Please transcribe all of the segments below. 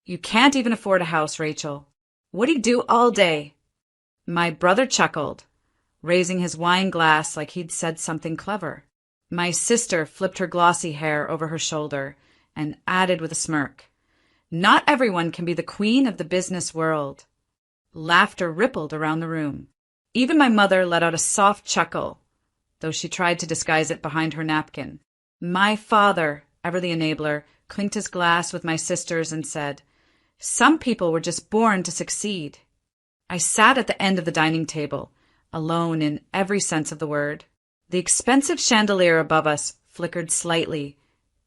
You can't even afford a house, Rachel. What do you do all day? My brother chuckled, raising his wine glass like he'd said something clever. My sister flipped her glossy hair over her shoulder and added with a smirk, Not everyone can be the queen of the business world. Laughter rippled around the room. Even my mother let out a soft chuckle, though she tried to disguise it behind her napkin. My father, ever the enabler, clinked his glass with my sisters and said, Some people were just born to succeed. I sat at the end of the dining table, alone in every sense of the word. The expensive chandelier above us flickered slightly,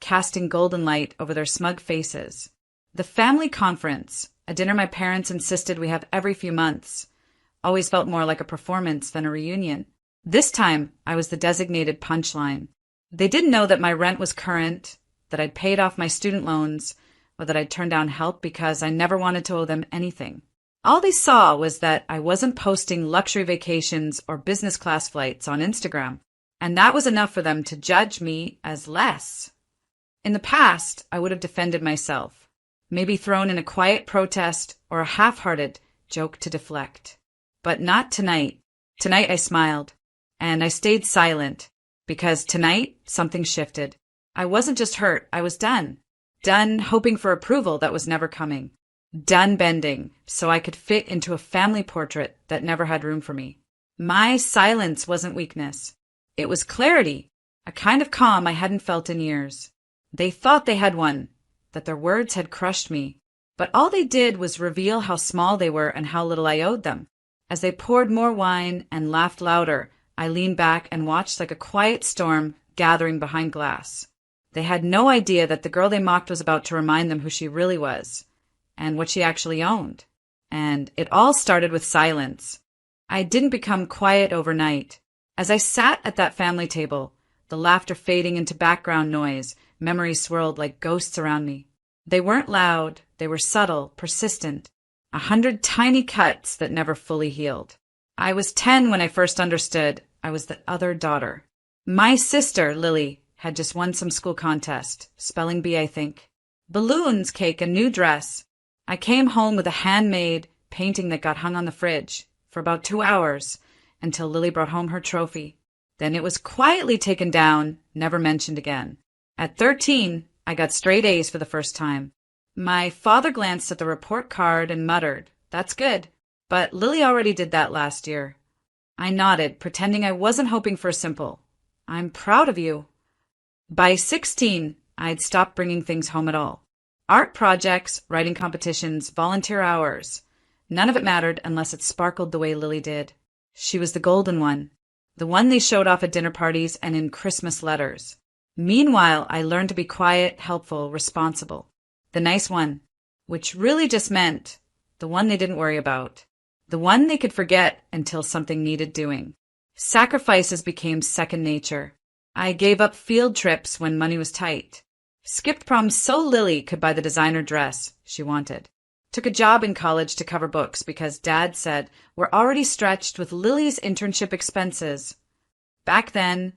casting golden light over their smug faces. The family conference, a dinner my parents insisted we have every few months, always felt more like a performance than a reunion. This time, I was the designated punchline. They didn't know that my rent was current, that I'd paid off my student loans, or that I'd turned down help because I never wanted to owe them anything. All they saw was that I wasn't posting luxury vacations or business class flights on Instagram, and that was enough for them to judge me as less. In the past, I would have defended myself, maybe thrown in a quiet protest or a half-hearted joke to deflect. But not tonight. Tonight I smiled, and I stayed silent, because tonight something shifted. I wasn't just hurt, I was done. Done hoping for approval that was never coming. Done bending so I could fit into a family portrait that never had room for me. My silence wasn't weakness. It was clarity, a kind of calm I hadn't felt in years. They thought they had one, that their words had crushed me. But all they did was reveal how small they were and how little I owed them. As they poured more wine and laughed louder, I leaned back and watched like a quiet storm gathering behind glass. They had no idea that the girl they mocked was about to remind them who she really was, and what she actually owned. And it all started with silence. I didn't become quiet overnight. As I sat at that family table, the laughter fading into background noise, memories swirled like ghosts around me. They weren't loud, they were subtle, persistent. 100 tiny cuts that never fully healed. I was 10 when I first understood I was the other daughter. My sister, Lily, had just won some school contest, spelling bee, I think. Balloons, cake, a new dress. I came home with a handmade painting that got hung on the fridge for about 2 hours until Lily brought home her trophy. Then it was quietly taken down, never mentioned again. At 13, I got straight A's for the first time. My father glanced at the report card and muttered, That's good. But Lily already did that last year. I nodded, pretending I wasn't hoping for a simple, I'm proud of you. By 16, I'd stopped bringing things home at all. Art projects, writing competitions, volunteer hours. None of it mattered unless it sparkled the way Lily did. She was the golden one, the one they showed off at dinner parties and in Christmas letters. Meanwhile, I learned to be quiet, helpful, responsible. The nice one, which really just meant the one they didn't worry about, the one they could forget until something needed doing. Sacrifices became second nature. I gave up field trips when money was tight. Skipped prom so Lily could buy the designer dress she wanted. Took a job in college to cover books because Dad said we're already stretched with Lily's internship expenses. Back then,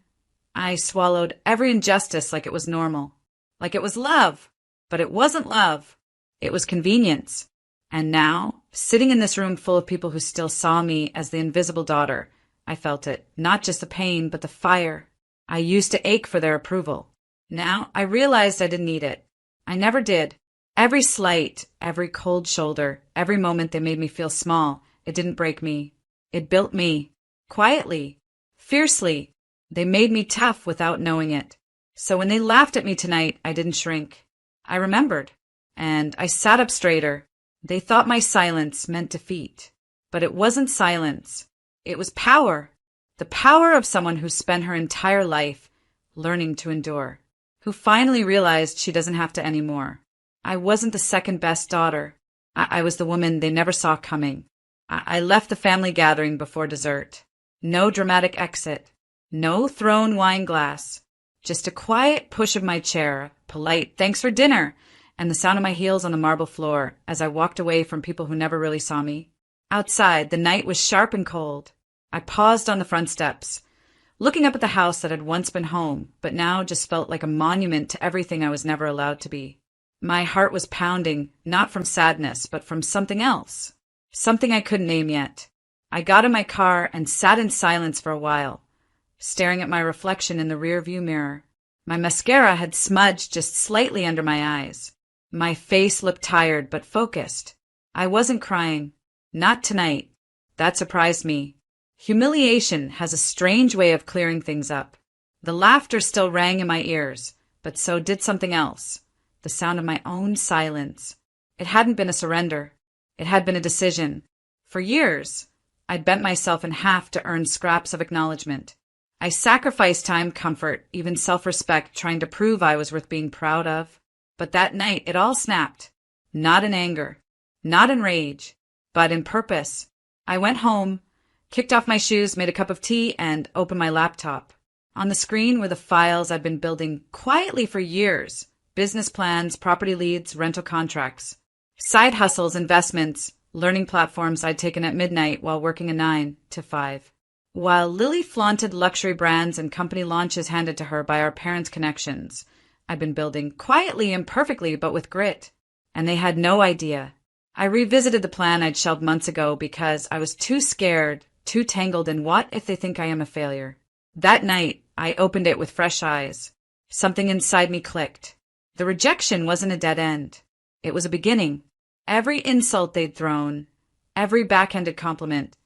I swallowed every injustice like it was normal, like it was love. But it wasn't love. It was convenience. And now, sitting in this room full of people who still saw me as the invisible daughter, I felt it, not just the pain, but the fire. I used to ache for their approval. Now, I realized I didn't need it. I never did. Every slight, every cold shoulder, every moment they made me feel small, it didn't break me. It built me. Quietly. Fiercely. They made me tough without knowing it. So when they laughed at me tonight, I didn't shrink. I remembered, and I sat up straighter. They thought my silence meant defeat. But it wasn't silence. It was power. The power of someone who spent her entire life learning to endure, who finally realized she doesn't have to anymore. I wasn't the second best daughter. I was the woman they never saw coming. I left the family gathering before dessert. No dramatic exit. No thrown wine glass. Just a quiet push of my chair, polite thanks for dinner, and the sound of my heels on the marble floor as I walked away from people who never really saw me. Outside, the night was sharp and cold. I paused on the front steps, looking up at the house that had once been home, but now just felt like a monument to everything I was never allowed to be. My heart was pounding, not from sadness, but from something else. Something I couldn't name yet. I got in my car and sat in silence for a while, staring at my reflection in the rearview mirror. My mascara had smudged just slightly under my eyes. My face looked tired but focused. I wasn't crying. Not tonight. That surprised me. Humiliation has a strange way of clearing things up. The laughter still rang in my ears, but so did something else. The sound of my own silence. It hadn't been a surrender. It had been a decision. For years, I'd bent myself in half to earn scraps of acknowledgement. I sacrificed time, comfort, even self-respect, trying to prove I was worth being proud of. But that night, it all snapped. Not in anger, not in rage, but in purpose. I went home, kicked off my shoes, made a cup of tea, and opened my laptop. On the screen were the files I'd been building quietly for years. Business plans, property leads, rental contracts, side hustles, investments, learning platforms I'd taken at midnight while working a 9 to 5. While Lily flaunted luxury brands and company launches handed to her by our parents' connections, I'd been building quietly, imperfectly, but with grit. And they had no idea. I revisited the plan I'd shelved months ago because I was too scared, too tangled in what if they think I am a failure. That night, I opened it with fresh eyes. Something inside me clicked. The rejection wasn't a dead end. It was a beginning. Every insult they'd thrown, every backhanded compliment,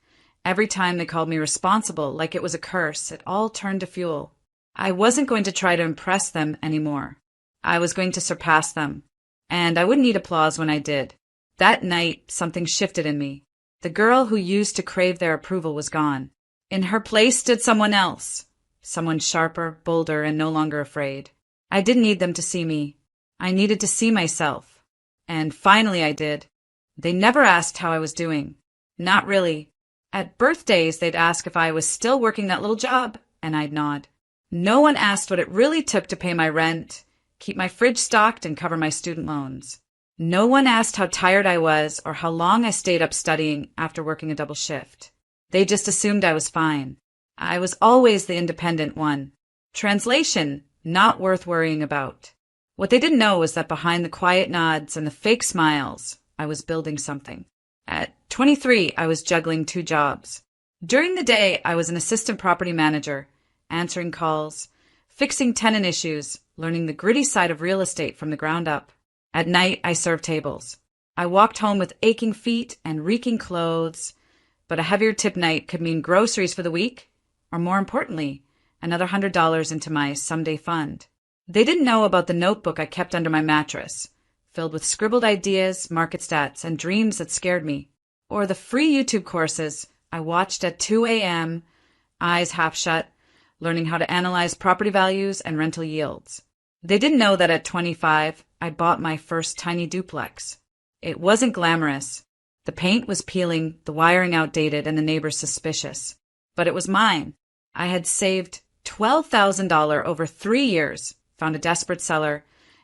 every time they called me responsible like it was a curse, it all turned to fuel. I wasn't going to try to impress them anymore. I was going to surpass them. And I wouldn't need applause when I did. That night, something shifted in me. The girl who used to crave their approval was gone. In her place stood someone else. Someone sharper, bolder, and no longer afraid. I didn't need them to see me. I needed to see myself. And finally I did. They never asked how I was doing. Not really. At birthdays, they'd ask if I was still working that little job, and I'd nod. No one asked what it really took to pay my rent, keep my fridge stocked, and cover my student loans. No one asked how tired I was or how long I stayed up studying after working a double shift. They just assumed I was fine. I was always the independent one. Translation, not worth worrying about. What they didn't know was that behind the quiet nods and the fake smiles, I was building something. At 23, I was juggling 2 jobs. During the day, I was an assistant property manager, answering calls, fixing tenant issues, learning the gritty side of real estate from the ground up. At night, I served tables. I walked home with aching feet and reeking clothes, but a heavier tip night could mean groceries for the week, or more importantly, another $100 into my someday fund. They didn't know about the notebook I kept under my mattress, filled with scribbled ideas, market stats, and dreams that scared me. Or the free YouTube courses I watched at 2 a.m., eyes half shut, learning how to analyze property values and rental yields. They didn't know that at 25, I bought my first tiny duplex. It wasn't glamorous. The paint was peeling, the wiring outdated, and the neighbors suspicious. But it was mine. I had saved $12,000 over 3 years, found a desperate seller,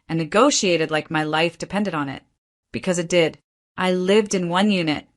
and negotiated like my life depended on it. Because it did. I lived in one unit,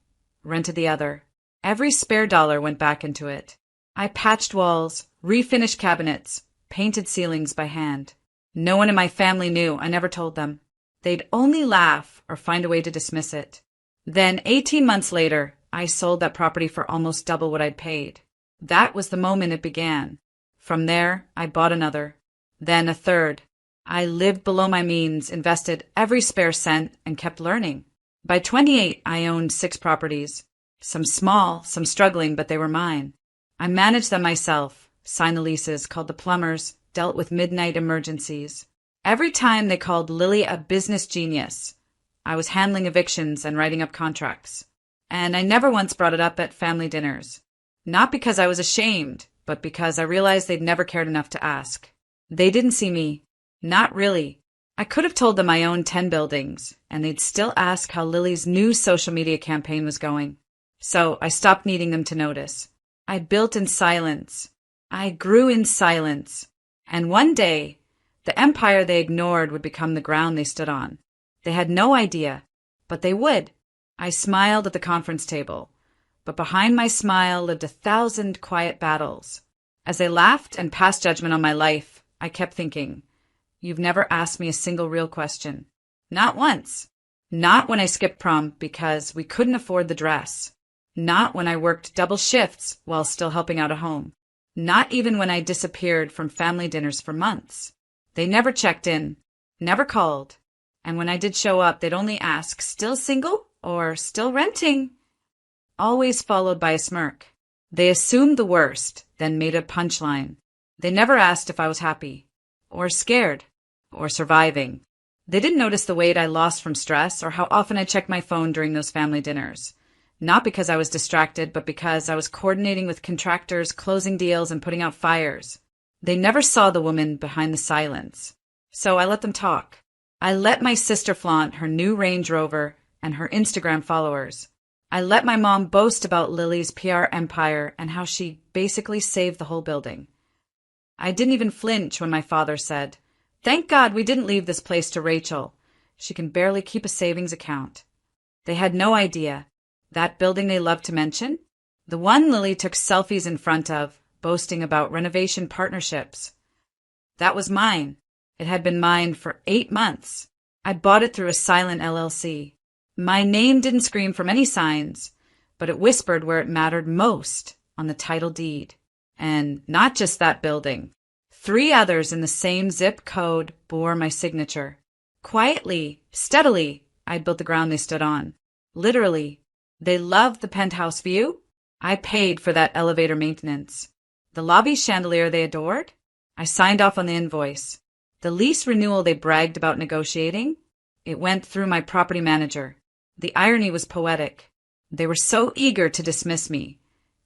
rented the other. Every spare dollar went back into it. I patched walls, refinished cabinets, painted ceilings by hand. No one in my family knew. I never told them. They'd only laugh or find a way to dismiss it. Then, 18 months later, I sold that property for almost double what I'd paid. That was the moment it began. From there, I bought another. Then a third. I lived below my means, invested every spare cent, and kept learning. By 28, I owned 6 properties. Some small, some struggling, but they were mine. I managed them myself, signed the leases, called the plumbers, dealt with midnight emergencies. Every time they called Lily a business genius, I was handling evictions and writing up contracts. And I never once brought it up at family dinners. Not because I was ashamed, but because I realized they'd never cared enough to ask. They didn't see me. Not really. I could have told them I owned 10 buildings, and they'd still ask how Lily's new social media campaign was going. So I stopped needing them to notice. I built in silence. I grew in silence. And one day, the empire they ignored would become the ground they stood on. They had no idea, but they would. I smiled at the conference table, but behind my smile lived 1,000 quiet battles. As they laughed and passed judgment on my life, I kept thinking, "You've never asked me a single real question." Not once. Not when I skipped prom because we couldn't afford the dress. Not when I worked double shifts while still helping out at home. Not even when I disappeared from family dinners for months. They never checked in, never called. And when I did show up, they'd only ask, "Still single or still renting?" Always followed by a smirk. They assumed the worst, then made a punchline. They never asked if I was happy, or scared, or surviving. They didn't notice the weight I lost from stress or how often I checked my phone during those family dinners. Not because I was distracted, but because I was coordinating with contractors, closing deals, and putting out fires. They never saw the woman behind the silence. So I let them talk. I let my sister flaunt her new Range Rover and her Instagram followers. I let my mom boast about Lily's PR empire and how she basically saved the whole building. I didn't even flinch when my father said, "Thank God we didn't leave this place to Rachel. She can barely keep a savings account." They had no idea. That building they loved to mention? The one Lily took selfies in front of, boasting about renovation partnerships. That was mine. It had been mine for 8 months. I bought it through a silent LLC. My name didn't scream from any signs, but it whispered where it mattered most, on the title deed. And not just that building. 3 others in the same zip code bore my signature. Quietly, steadily, I'd built the ground they stood on. Literally. They loved the penthouse view. I paid for that elevator maintenance. The lobby chandelier they adored. I signed off on the invoice. The lease renewal they bragged about negotiating. It went through my property manager. The irony was poetic. They were so eager to dismiss me,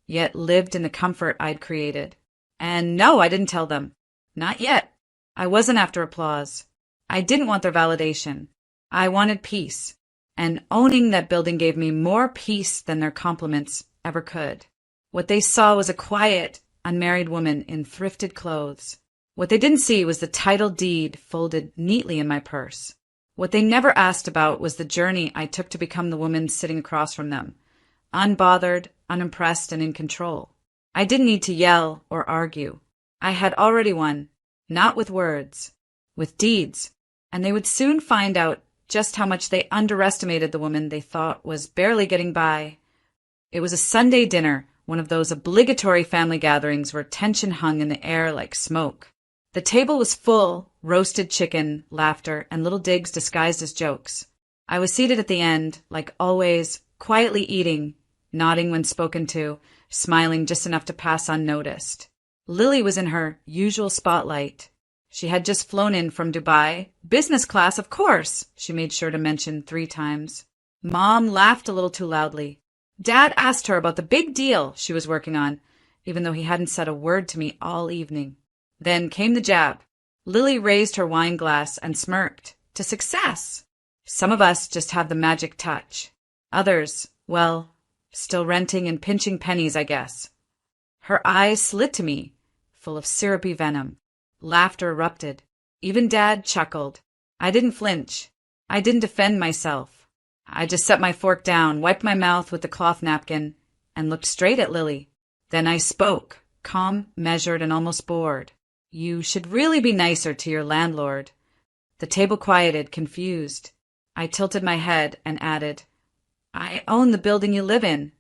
yet lived in the comfort I'd created. And no, I didn't tell them. Not yet. I wasn't after applause. I didn't want their validation. I wanted peace. And owning that building gave me more peace than their compliments ever could. What they saw was a quiet, unmarried woman in thrifted clothes. What they didn't see was the title deed folded neatly in my purse. What they never asked about was the journey I took to become the woman sitting across from them, unbothered, unimpressed, and in control. I didn't need to yell or argue. I had already won, not with words, with deeds, and they would soon find out just how much they underestimated the woman they thought was barely getting by. It was a Sunday dinner, one of those obligatory family gatherings where tension hung in the air like smoke. The table was full, roasted chicken, laughter, and little digs disguised as jokes. I was seated at the end, like always, quietly eating, nodding when spoken to, smiling just enough to pass unnoticed. Lily was in her usual spotlight. She had just flown in from Dubai. Business class, of course, she made sure to mention 3 times. Mom laughed a little too loudly. Dad asked her about the big deal she was working on, even though he hadn't said a word to me all evening. Then came the jab. Lily raised her wine glass and smirked. To success! Some of us just have the magic touch. Others, well, still renting and pinching pennies, I guess. Her eyes slid to me, full of syrupy venom. Laughter erupted. Even Dad chuckled. I didn't flinch. I didn't defend myself. I just set my fork down, wiped my mouth with the cloth napkin, and looked straight at Lily. Then I spoke, calm, measured, and almost bored. You should really be nicer to your landlord. The table quieted, confused. I tilted my head and added, I own the building you live in.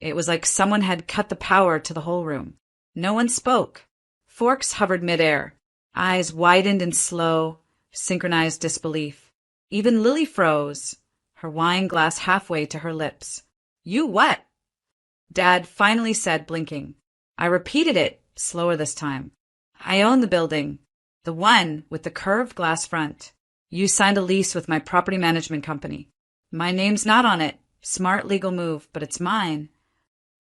It was like someone had cut the power to the whole room. No one spoke. Forks hovered midair. Eyes widened in slow, synchronized disbelief. Even Lily froze, her wine glass halfway to her lips. You what? Dad finally said, blinking. I repeated it, slower this time. I own the building, the one with the curved glass front. You signed a lease with my property management company. My name's not on it. Smart legal move, but it's mine.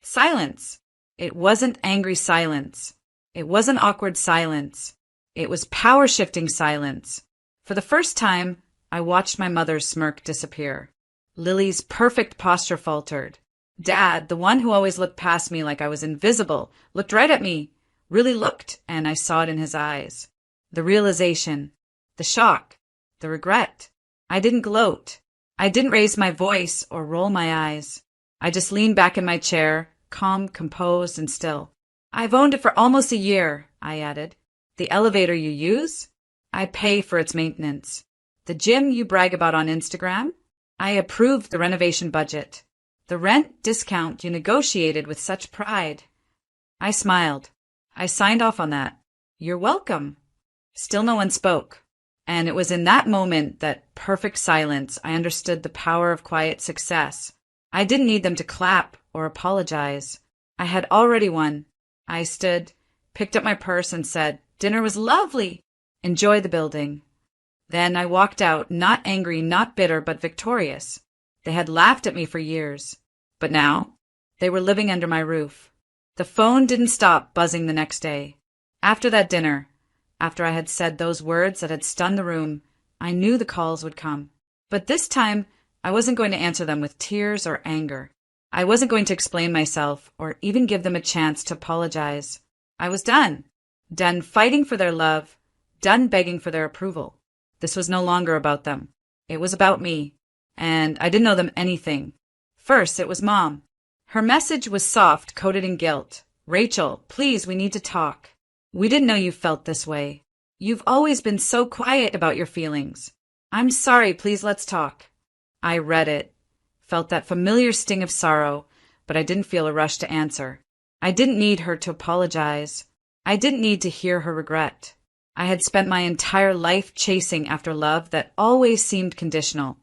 Silence. It wasn't angry silence. It wasn't awkward silence. It was power-shifting silence. For the first time, I watched my mother's smirk disappear. Lily's perfect posture faltered. Dad, the one who always looked past me like I was invisible, looked right at me. Really looked, and I saw it in his eyes. The realization, the shock, the regret. I didn't gloat. I didn't raise my voice or roll my eyes. I just leaned back in my chair, calm, composed, and still. I've owned it for almost a year, I added. The elevator you use? I pay for its maintenance. The gym you brag about on Instagram? I approved the renovation budget. The rent discount you negotiated with such pride. I smiled. I signed off on that. You're welcome. Still no one spoke. And it was in that moment, that perfect silence, I understood the power of quiet success. I didn't need them to clap or apologize. I had already won. I stood, picked up my purse and said, "Dinner was lovely. Enjoy the building." Then I walked out, not angry, not bitter, but victorious. They had laughed at me for years. But now, they were living under my roof. The phone didn't stop buzzing the next day. After that dinner, after I had said those words that had stunned the room, I knew the calls would come. But this time, I wasn't going to answer them with tears or anger. I wasn't going to explain myself or even give them a chance to apologize. I was done. Done fighting for their love, done begging for their approval. This was no longer about them. It was about me. And I didn't owe them anything. First, it was Mom. Her message was soft, coated in guilt. "Rachel, please, we need to talk. We didn't know you felt this way. You've always been so quiet about your feelings. I'm sorry, please let's talk." I read it, felt that familiar sting of sorrow, but I didn't feel a rush to answer. I didn't need her to apologize. I didn't need to hear her regret. I had spent my entire life chasing after love that always seemed conditional,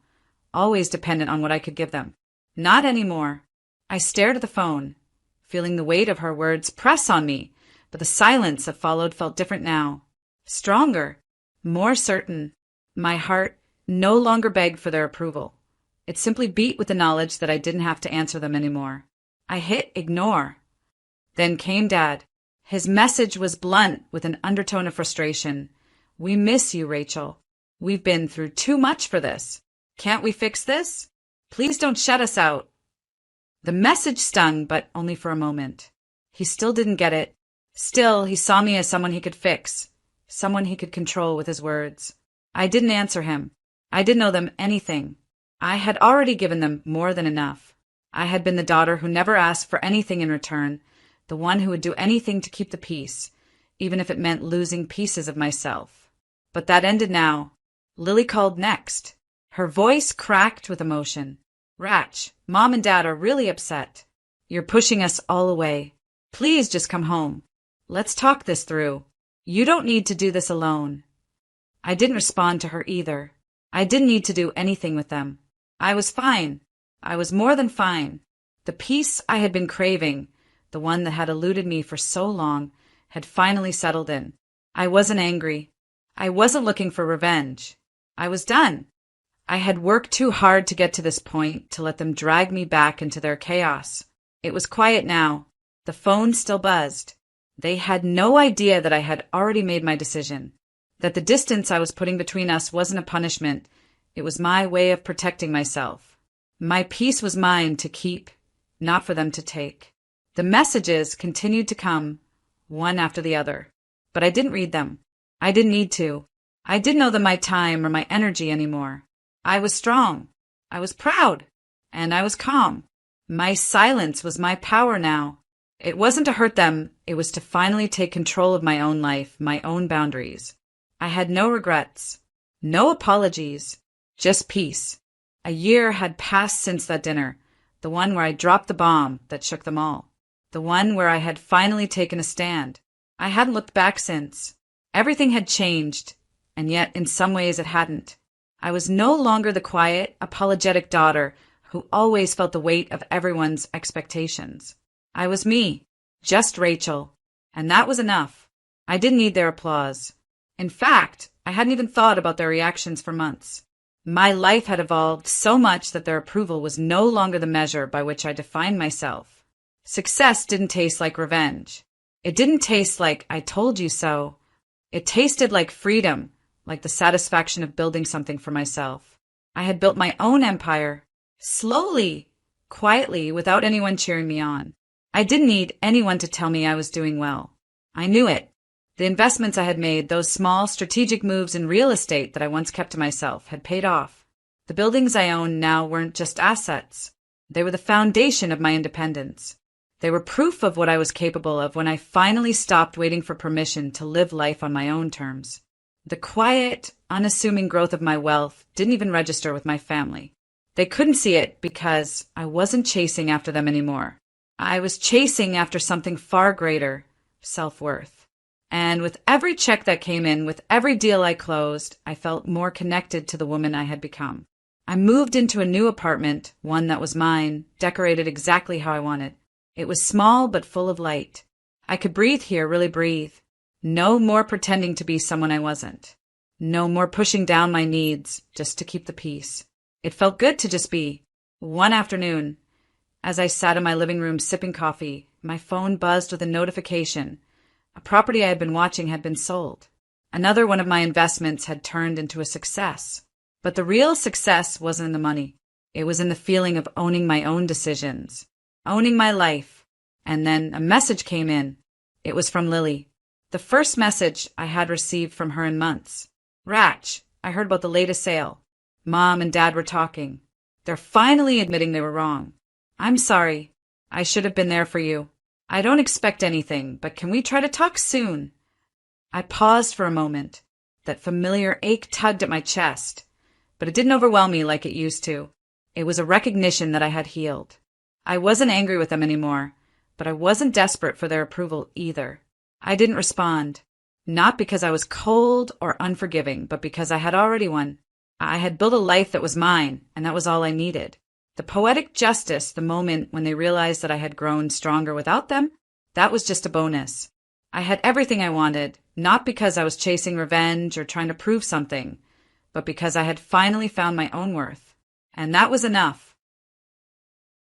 always dependent on what I could give them. Not anymore. I stared at the phone, feeling the weight of her words press on me, but the silence that followed felt different now. Stronger, more certain. My heart no longer begged for their approval. It simply beat with the knowledge that I didn't have to answer them anymore. I hit ignore. Then came Dad. His message was blunt with an undertone of frustration. "We miss you, Rachel. We've been through too much for this. Can't we fix this? Please don't shut us out." The message stung, but only for a moment. He still didn't get it. Still, he saw me as someone he could fix, someone he could control with his words. I didn't answer him. I didn't owe them anything. I had already given them more than enough. I had been the daughter who never asked for anything in return, the one who would do anything to keep the peace, even if it meant losing pieces of myself. But that ended now. Lily called next. Her voice cracked with emotion. "Ratch, Mom and Dad are really upset. You're pushing us all away. Please just come home. Let's talk this through. You don't need to do this alone." I didn't respond to her either. I didn't need to do anything with them. I was fine. I was more than fine. The peace I had been craving, the one that had eluded me for so long, had finally settled in. I wasn't angry. I wasn't looking for revenge. I was done. I had worked too hard to get to this point to let them drag me back into their chaos. It was quiet now. The phone still buzzed. They had no idea that I had already made my decision, that the distance I was putting between us wasn't a punishment. It was my way of protecting myself. My peace was mine to keep, not for them to take. The messages continued to come, one after the other, but I didn't read them. I didn't need to. I didn't owe them my time or my energy anymore. I was strong. I was proud. And I was calm. My silence was my power now. It wasn't to hurt them. It was to finally take control of my own life, my own boundaries. I had no regrets, no apologies, just peace. A year had passed since that dinner, the one where I dropped the bomb that shook them all, the one where I had finally taken a stand. I hadn't looked back since. Everything had changed, and yet in some ways it hadn't. I was no longer the quiet, apologetic daughter who always felt the weight of everyone's expectations. I was me, just Rachel, and that was enough. I didn't need their applause. In fact, I hadn't even thought about their reactions for months. My life had evolved so much that their approval was no longer the measure by which I defined myself. Success didn't taste like revenge. It didn't taste like "I told you so." It tasted like freedom, like the satisfaction of building something for myself. I had built my own empire, slowly, quietly, without anyone cheering me on. I didn't need anyone to tell me I was doing well. I knew it. The investments I had made, those small strategic moves in real estate that I once kept to myself, had paid off. The buildings I owned now weren't just assets. They were the foundation of my independence. They were proof of what I was capable of when I finally stopped waiting for permission to live life on my own terms. The quiet, unassuming growth of my wealth didn't even register with my family. They couldn't see it because I wasn't chasing after them anymore. I was chasing after something far greater, self-worth. And with every check that came in, with every deal I closed, I felt more connected to the woman I had become. I moved into a new apartment, one that was mine, decorated exactly how I wanted. It was small but full of light. I could breathe here, really breathe. No more pretending to be someone I wasn't. No more pushing down my needs just to keep the peace. It felt good to just be. One afternoon, as I sat in my living room sipping coffee, my phone buzzed with a notification. A property I had been watching had been sold. Another one of my investments had turned into a success. But the real success wasn't in the money. It was in the feeling of owning my own decisions, owning my life. And then a message came in. It was from Lily. The first message I had received from her in months. Ratch, I heard about the latest sale. Mom and Dad were talking. They're finally admitting they were wrong. I'm sorry. I should have been there for you. I don't expect anything, but can we try to talk soon? I paused for a moment. That familiar ache tugged at my chest. But it didn't overwhelm me like it used to. It was a recognition that I had healed. I wasn't angry with them anymore, but I wasn't desperate for their approval either. I didn't respond, not because I was cold or unforgiving, but because I had already won. I had built a life that was mine, and that was all I needed. The poetic justice, the moment when they realized that I had grown stronger without them, that was just a bonus. I had everything I wanted, not because I was chasing revenge or trying to prove something, but because I had finally found my own worth. And that was enough.